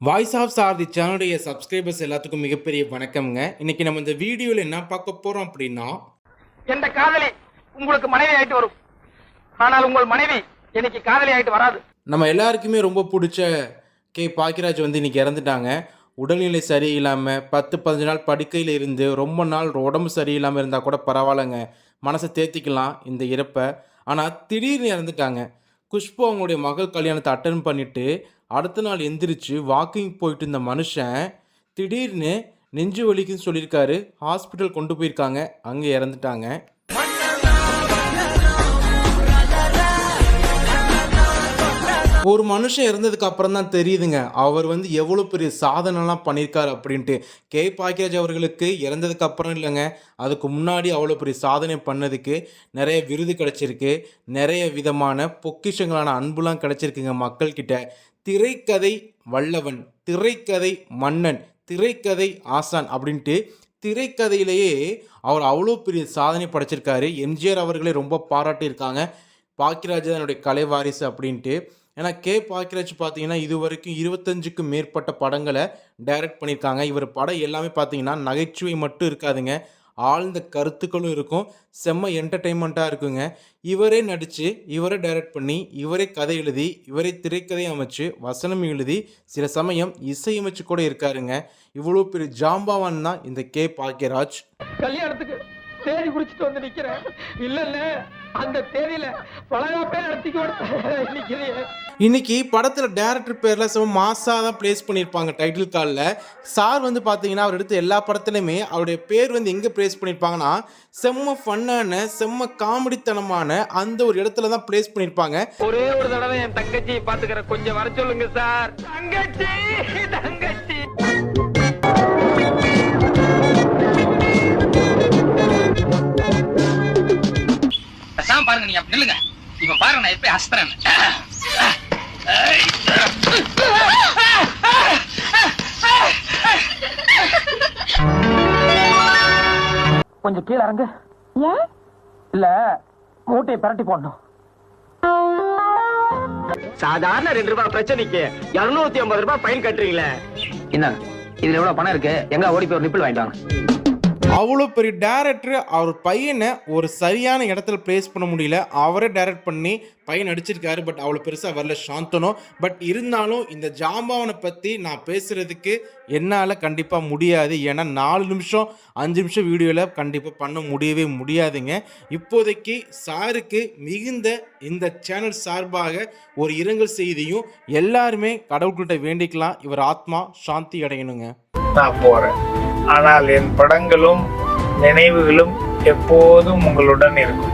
Voice of சாரதி சேனலுடைய subscribers எல்லாத்துக்கும் மிகப்பெரிய வணக்கம்ங்க. இன்னைக்கு நம்ம இந்த வீடியோவில் என்ன பார்க்க போறோம் அப்படின்னா, எந்த காதலி உங்களுக்கு மனைவி ஆயிட்டு வரும், ஆனால் உங்கள் மனைவி இன்னைக்கு காதலி ஆயிட்டு வராது. நம்ம எல்லாருக்குமே ரொம்ப பிடிச்ச கே பாக்கியராஜ் இன்னைக்கு இறந்துட்டாங்க. உடல்நிலை சரியில்லாமல் 10-15 நாள் படுக்கையில் இருந்து ரொம்ப நாள் உடம்பு சரியில்லாமல் இருந்தால் கூட பரவாயில்லைங்க, மனசை தேர்த்திக்கலாம் இந்த இறப்பை. ஆனால் திடீர்னு இறந்துட்டாங்க. குஷ்பு அவங்களுடைய மகள் கல்யாணத்தை அட்டன் பண்ணிவிட்டு அடுத்த நாள் எந்திரிச்சு வாக்கிங் போயிட்டு இருந்த மனுஷன் திடீர்னு நெஞ்சு வலிக்குன்னு சொல்லியிருக்காரு. ஹாஸ்பிட்டல் கொண்டு போயிருக்காங்க, அங்கே இறந்துட்டாங்க. ஒரு மனுஷன் இறந்ததுக்கு அப்புறம் தான் தெரியுதுங்க அவர் எவ்வளோ பெரிய சாதனைலாம் பண்ணியிருக்காரு அப்படின்ட்டு. கே பாக்கியராஜ் அவர்களுக்கு இறந்ததுக்கு அப்புறம் இல்லைங்க, அதுக்கு முன்னாடி அவ்வளோ பெரிய சாதனை பண்ணதுக்கு நிறைய விருது கிடச்சிருக்கு, நிறைய விதமான பொக்கிஷங்களான அன்புலாம் கிடச்சிருக்குங்க மக்கள்கிட்ட. திரைக்கதை வல்லவன், திரைக்கதை மன்னன், திரைக்கதை ஆசான் அப்படின்ட்டு திரைக்கதையிலேயே அவர் அவ்வளோ பெரிய சாதனை படைச்சிருக்காரு. எம்ஜிஆர் அவர்களே ரொம்ப பாராட்டியிருக்காங்க பாக்கியராஜ் என்னுடைய கலை வாரிசு அப்படின்ட்டு. ஏன்னா கே பாக்கியராஜ் பார்த்தீங்கன்னா இது வரைக்கும் 25க்கும் மேற்பட்ட படங்களை டைரக்ட் பண்ணியிருக்காங்க. இவர் படம் எல்லாமே பார்த்தீங்கன்னா நகைச்சுவை மட்டும் இருக்காதுங்க, ஆழ்ந்த கருத்துக்களும் இருக்கும், செம்ம என்டர்டெயின்மெண்ட்டாக இருக்குங்க. இவரே நடித்து, இவரே டைரக்ட் பண்ணி, இவரே கதை எழுதி, இவரே திரைக்கதை அமைச்சு, வசனம் எழுதி, சில சமயம் இசையமைச்சு கூட இருக்காருங்க. இவ்வளோ பெரிய ஜாம்பாவான் தான் இந்த கே பாக்கியராஜ். கல்யாணத்துக்கு தேதி குறிச்சிட்டு வந்து நிக்கிறேன், இல்ல அந்த தேதியில பலகாப்பே நடத்திக்க. இன்னைக்கு படத்தில் டேரக்டர் பேரில் செம்ம மாசாக தான் பிளேஸ் பண்ணியிருப்பாங்க டைட்டில் காலில். சார் பார்த்தீங்கன்னா அவர் எடுத்த எல்லா படத்துலையுமே அவருடைய பேர் எங்கே பிளேஸ் பண்ணியிருப்பாங்கன்னா செம்ம ஃபன்னான செம்ம காமெடித்தனமான அந்த ஒரு இடத்துல தான் பிளேஸ் பண்ணியிருப்பாங்க. ஒரே ஒரு தடவை என் தங்கச்சியை பார்த்துக்கிற, கொஞ்சம் வர சொல்லுங்க சார். தங்கச்சி தங்கச்சி பாருங்க, நீங்க அப்படி நில்லுங்க. இப்ப பாருங்க நான் எப்படி அஸ்திரன். கொஞ்சம் கீழே இறங்கு. இல்ல மூட்டையை பரட்டி போடணும். சாதாரண 2 ரூபாய் பிரச்சனைக்கு 250 ரூபாய் ஃபைன் கட்டுறீங்களே. என்ன இதுல எவ்வளவு பணம் இருக்கு, எங்க ஓடி போய் ஒரு நிப்பிள் வாங்கிட்டாங்க. அவ்வளோ பெரிய டேரக்டர் அவர் பையனை ஒரு சரியான இடத்துல பிளேஸ் பண்ண முடியல. அவரே டைரக்ட் பண்ணி பையன் நடிச்சிருக்காரு, பட் அவ்வளோ பெருசாக வரல சாந்தனோ. பட் இருந்தாலும் இந்த ஜாம்பாவனை பற்றி நான் பேசுகிறதுக்கு என்னால் கண்டிப்பாக முடியாது. ஏன்னா 4 நிமிஷம் 5 நிமிஷம் வீடியோவில் கண்டிப்பாக பண்ண முடியவே முடியாதுங்க. இப்போதைக்கு சாருக்கு மிகுந்த இந்த சேனல் சார்பாக ஒரு இரங்கல் செய்தியும் எல்லாருமே கடவுள்கிட்ட வேண்டிக்கலாம், இவர் ஆத்மா சாந்தி அடையணுங்க. நான் போறேன், ஆனால் என் படங்களும் நினைவுகளும் எப்போதும் உங்களுடன் இருக்கும்.